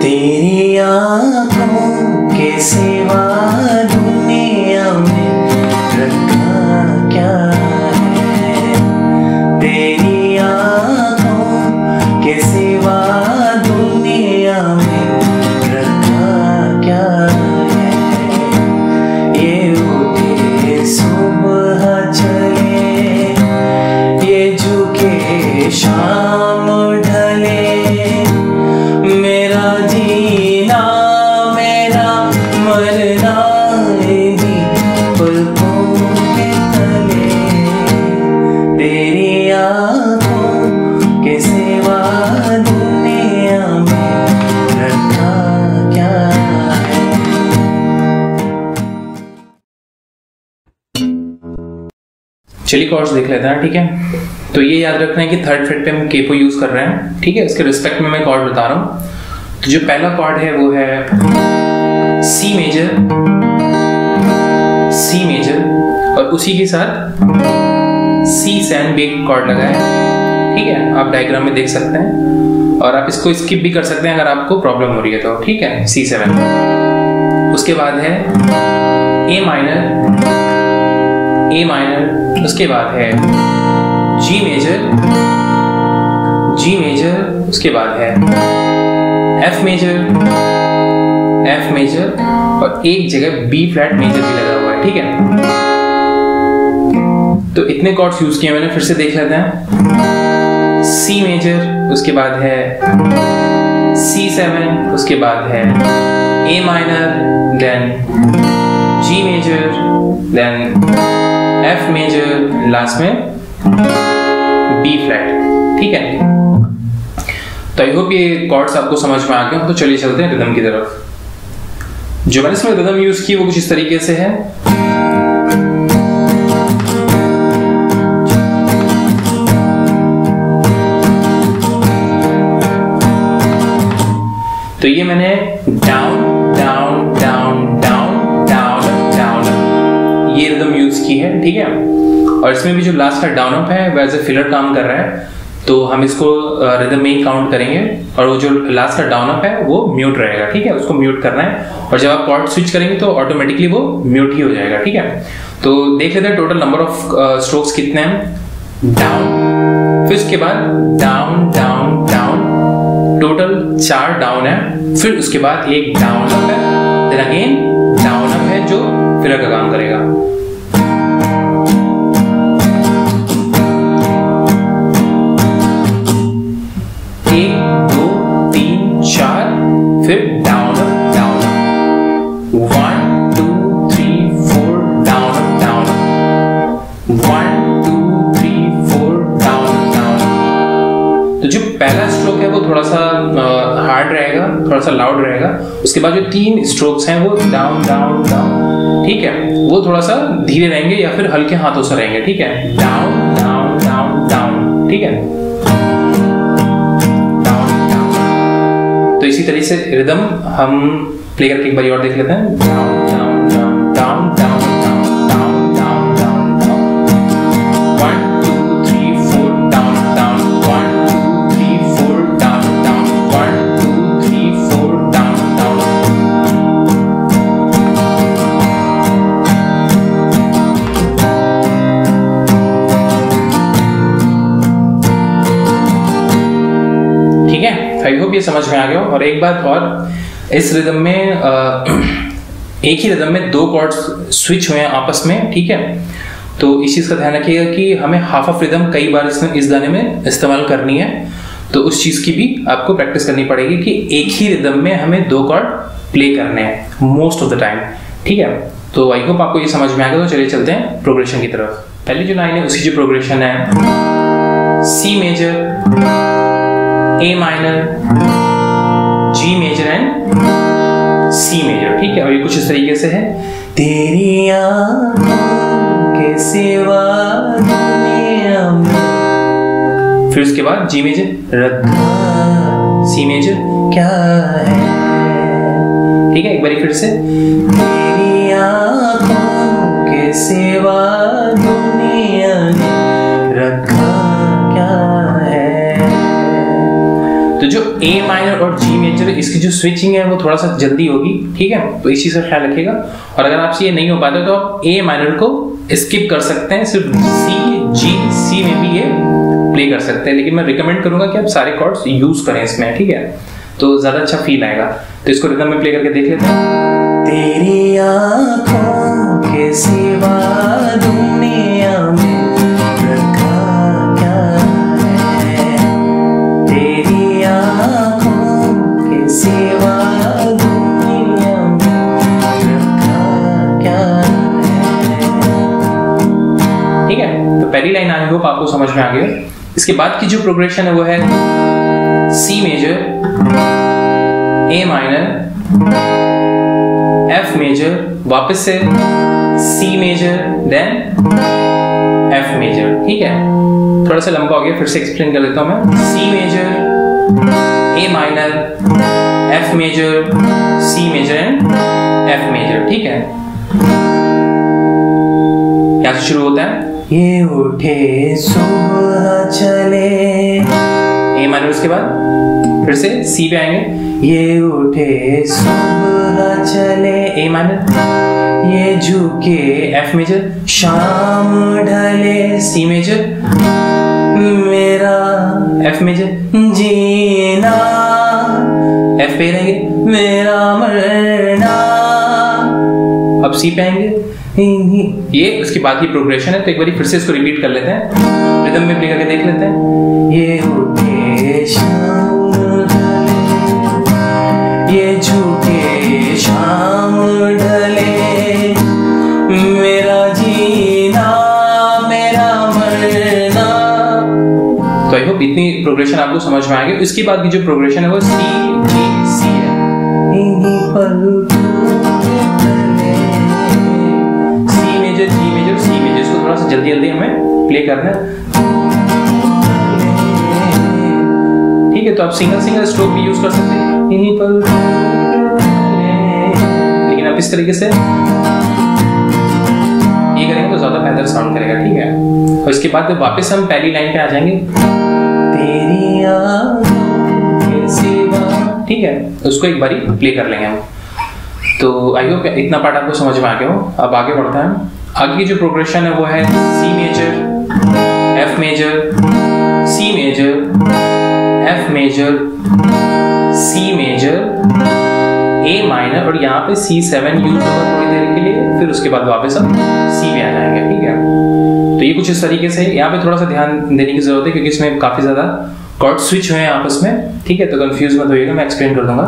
तेरी आँखों के सिवा दुनिया में रखा क्या है, तेरी आँखों के सिवा दुनिया में रखा क्या है। ये उठे सुबह चले, ये झुके शाम ढले, मेरा जीना मेरा मरना इन्हीं पलकों के तले, तेरी आँखों के सिवा दुनिया में रखा क्या है। चलिए कॉर्ड्स देख लेते हैं, ठीक है। तो ये याद रखना है कि थर्ड फ्रेट पे हम केपो यूज कर रहे हैं, ठीक है। इसके रिस्पेक्ट में मैं कॉर्ड बता रहा हूँ। तो जो पहला कॉर्ड है वो है सी मेजर, सी मेजर, और उसी के साथ C7 भी एक कॉर्ड लगा है, ठीक है। आप डायग्राम में देख सकते हैं और आप इसको स्किप भी कर सकते हैं अगर आपको प्रॉब्लम हो रही है तो, ठीक है। C7, उसके बाद है A माइनर, A माइनर, उसके बाद है G मेजर, G मेजर, उसके बाद है F मेजर, F मेजर, और एक जगह B फ्लैट मेजर भी लगा हुआ है, ठीक है। तो इतने कॉर्ड्स यूज किए मैंने, फिर से देख लेते हैं। C मेजर, उसके बाद है C7, उसके बाद है A minor, then G major, then F major, last में B फ्लैट, ठीक है। तो आई होप ये कॉर्ड्स आपको समझ में आ गए। तो चलिए चलते हैं रिदम की तरफ। जो मैंने इसमें रिदम यूज की वो कुछ इस तरीके से है। तो ये मैंने down down down down down down ये रिदम यूज की है, ठीक है। और इसमें भी जो लास्ट का डाउन अप है वो एज ए फिलर काम कर रहा है, तो हम इसको रिदम में ही काउंट करेंगे। और वो जो लास्ट का डाउन अप है वो म्यूट रहेगा, ठीक है। उसको म्यूट करना है, और जब आप कॉर्ड स्विच करेंगे तो ऑटोमेटिकली वो म्यूट ही हो जाएगा, ठीक है। तो देख लेते हैं टोटल नंबर ऑफ स्ट्रोक्स कितने हैं। डाउन, फिर उसके बाद down down down, total 4 down है। फिर उसके बाद एक डाउन अप है, देन अगेन डाउन अप है जो फिलर का काम करेगा। फिर down up down up, 1 2 3 4 down up down up, 1 2 3 4 down down. तो जो पहला स्ट्रोक है वो थोड़ा सा हार्ड रहेगा, थोड़ा सा लाउड रहेगा। उसके बाद जो 3 स्ट्रोक्स हैं वो डाउन डाउन डाउन, ठीक है, वो थोड़ा सा धीरे रहेंगे या फिर हल्के हाथों से रहेंगे, ठीक है। डाउन डाउन डाउन डाउन, ठीक है। तो इसी तरीके से रिदम हम प्ले करके एक बार और देख लेते हैं। Down down down down down down down down down, 1 2 3 4 down down, 1 2 3 4 down down, 1 2 3 4 down down. ठीक है, आई होप ये समझ में आ गया। और एक बात और, इस रिदम में एक ही रिदम में 2 कॉर्ड्स स्विच हुए हैं आपस में, ठीक है। तो इस चीज का ध्यान रखिएगा कि हमें हाफ ऑफ रिदम कई बार इस गाने में इस्तेमाल करनी है, तो उस चीज की भी आपको प्रैक्टिस करनी पड़ेगी कि एक ही रिदम में हमें 2 कॉर्ड प्ले करने हैं मोस्ट ऑफ द टाइम, ठीक है। तो आई होप आपको ये समझ में आ गया। तो चलिए चलते हैं प्रोग्रेशन की तरफ। पहली जो लाइन है उसकी जो प्रोग्रेशन है, C major, A minor, G major and C major, ठीक है। और ये कुछ इस तरीके से है। तेरी आँखों के सिवा दुनिया में, फिर उसके बाद G मेजर, रखा C मेजर क्या है, ठीक है। एक बार फिर से, तेरी आँखों के सिवा दुनिया में रखा क्या है। तो जो ए माइनर और जी मेजर इसकी जो स्विचिंग है वो थोड़ा सा जल्दी होगी, ठीक है, तो इस चीज का ख्याल रखिएगा। और अगर आपसे ये नहीं हो पाता तो आप ए माइनर को स्किप कर सकते हैं, सिर्फ सी जी सी में भी ये प्ले कर सकते हैं, लेकिन मैं रिकमेंड करूंगा कि आप सारे कॉर्ड्स यूज करें इसमें, ठीक है, तो ज्यादा अच्छा फील आएगा। तो इसको रिदम में प्ले करके देख लेते हैं। तेरी आँखों के सिवा दुनिया में रखा क्या है, तेरी आँखों के सिवा दुनिया में रखा क्या है। ठीक है, तो पहली लाइन आई होप आपको समझ में आ गई। इसके बाद की जो प्रोग्रेशन है वो है C major, A minor, F major, वापस से C major, then F major, ठीक है। थोड़ा सा लंबा हो गया, फिर से एक्सप्लेन कर देता हूं मैं। C major, A minor, F major, C major and F major, ठीक है। यहां से शुरू होता है ये उठे सुबह चले, ए माइनर, उसके बाद फिर से सी पे आएंगे। ये उठे सुबह चले, ए माइनर, ये झुके एफ मेजर, शाम ढले, सी मेजर, मेरा एफ मेजर, जीना, एफ पे रहेंगे, मेरा मरना। अब सी पे आएंगे। ये उसके बाद की प्रोग्रेशन है, तो एक बार फिर से इसको रिपीट कर लेते हैं, रिदम में प्ले करके देख लेते हैं। ये उठे शाम ढले, ये झुके शाम ढले, मेरा जीना, मेरा मरना। तो आई होप इतनी प्रोग्रेशन आपको समझ में आ गई। इसके बाद की जो प्रोग्रेशन है वो सी जी सी है। इन्हीं पलकों C major, G major, C major, इसको थोड़ा सा जल्दी जल्दी हमें प्ले करना है, ठीक है। तो आप सिंगल सिंगल स्ट्रोक भी यूज कर सकते हैं, इन्हीं पलकों, लेकिन आप इस तरीके से ये करेंगे तो ज्यादा बेहतर साउंड करेगा, ठीक है। और इसके बाद वापस हम पहली लाइन पे आ जाएंगे, तेरी आँखों के सिवा, ठीक है। उसको एक बारी प्ले कर लेंगे हम। तो आई होप इतना पार्ट आपको समझ में आ गया हो। अब आगे बढ़ता है। आगे की जो प्रोग्रेशन है वो है C major, F major, C major, F major, C major, A minor, और यहाँ पे C7 यूज होगा थोड़ी देर के लिए, फिर उसके बाद वापस हम सी में आ जाएंगे, ठीक है। तो ये कुछ इस तरीके से, यहाँ पे थोड़ा सा ध्यान देने की जरूरत है क्योंकि इसमें काफी ज्यादा कॉर्ड स्विच हुए हैं आपस में, ठीक है। तो कंफ्यूज मत होइएगा, मैं एक्सप्लेन कर दूंगा।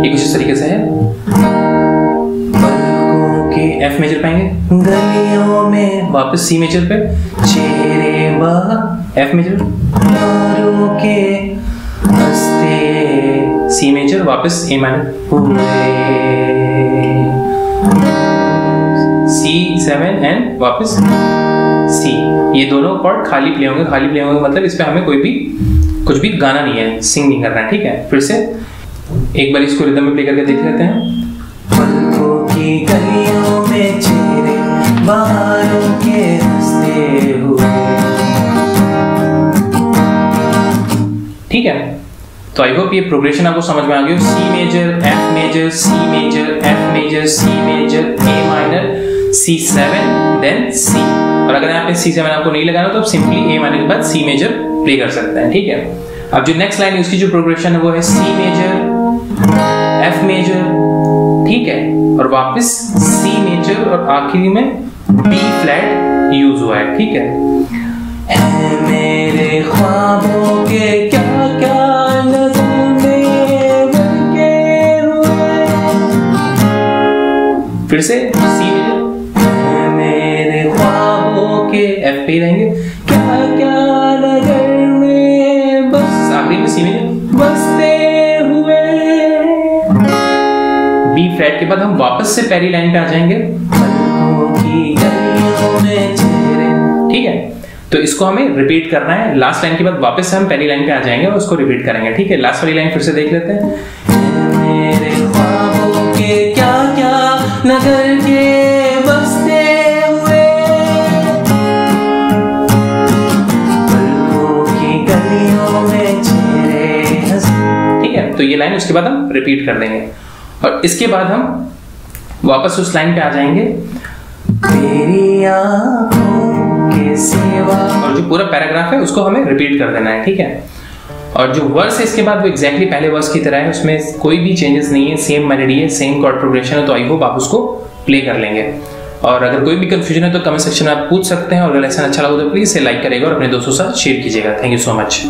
ये कुछ इस तरीके से है। पलकों के एफ मेजर पाएंगे, गलियों में वापस सी मेजर पे, चेहरे बाहर एफ मेजर, यारों के हंसते सी मेजर, वापस ए माइनर, हुए, C7 एंड वापस सी। ये दोनों कॉर्ड खाली प्ले होंगे। खाली प्ले होंगे मतलब इस पे हमें कोई भी कुछ भी गाना नहीं है, सिंग नहीं करना है, ठीक है। फिर से एक बार इसको रिदम में प्ले करके देख लेते हैं। पलकों की गलियों में चेहरे बाहरों के हंसते हुए, ठीक है। तो आई होप ये प्रोग्रेशन आपको समझ में आ गई। C major, F major, C major, F major, C major, A minor, C7 then C. और अगर यहाँ पे C7 आपको नहीं लगाना तो आप सिंपली ए माइनर के बाद सी मेजर प्ले कर सकते हैं, ठीक है। अब जो नेक्स्ट लाइन है उसकी जो प्रोग्रेशन है वो है सी मेजर, एफ मेजर, ठीक है, और वापस सी मेजर, और आखिरी में बी फ्लैट यूज हुआ है, ठीक है। मेरे ख्वाबों के क्या क्या नज़र में बन हुए, फिर से सी मेजर, मेरे ख्वाबों के एफ पे रहेंगे, क्या क्या नज़र में बस आखिरी में सी मेजर, बसते हुए। बी फ्लैट के बाद हम वापस से पहली लाइन पे आ जाएंगे, पलकों की गलियों में चेहरे, ठीक है। तो इसको हमें रिपीट करना है। लास्ट लाइन के बाद वापस से हम पहली लाइन पे आ जाएंगे और उसको रिपीट करेंगे, ठीक है। लास्ट वाली लाइन फिर से देख लेते हैं। मेरे ख्वाबों के क्या क्या नगर के बसते हुए, पलकों की गलियों में चेहरे तो ये लाइन उसके बाद हम रिपीट कर देंगे और इसके बाद हम वापस उस लाइन पे आ जाएंगे, तेरी आंखों के सिवा, और जो पूरा पैराग्राफ है उसको हमें रिपीट कर देना है, ठीक है। और जो वर्स है इसके बाद वो एग्जैक्टली पहले वर्स की तरह है, उसमें कोई भी चेंजेस नहीं है, सेम मेलोडी है, सेम कॉर्ड प्रोग्रेशन है। तो आई होप आप उसको प्ले कर लेंगे। और अगर कोई भी कंफ्यूजन है तो कमेंट सेक्शन में आप पूछ सकते हैं, और अगर लेसन अच्छा लगा तो प्लीज इसे लाइक करेगा और अपने दोस्तों के साथ शेयर कीजिएगा। Thank you so much.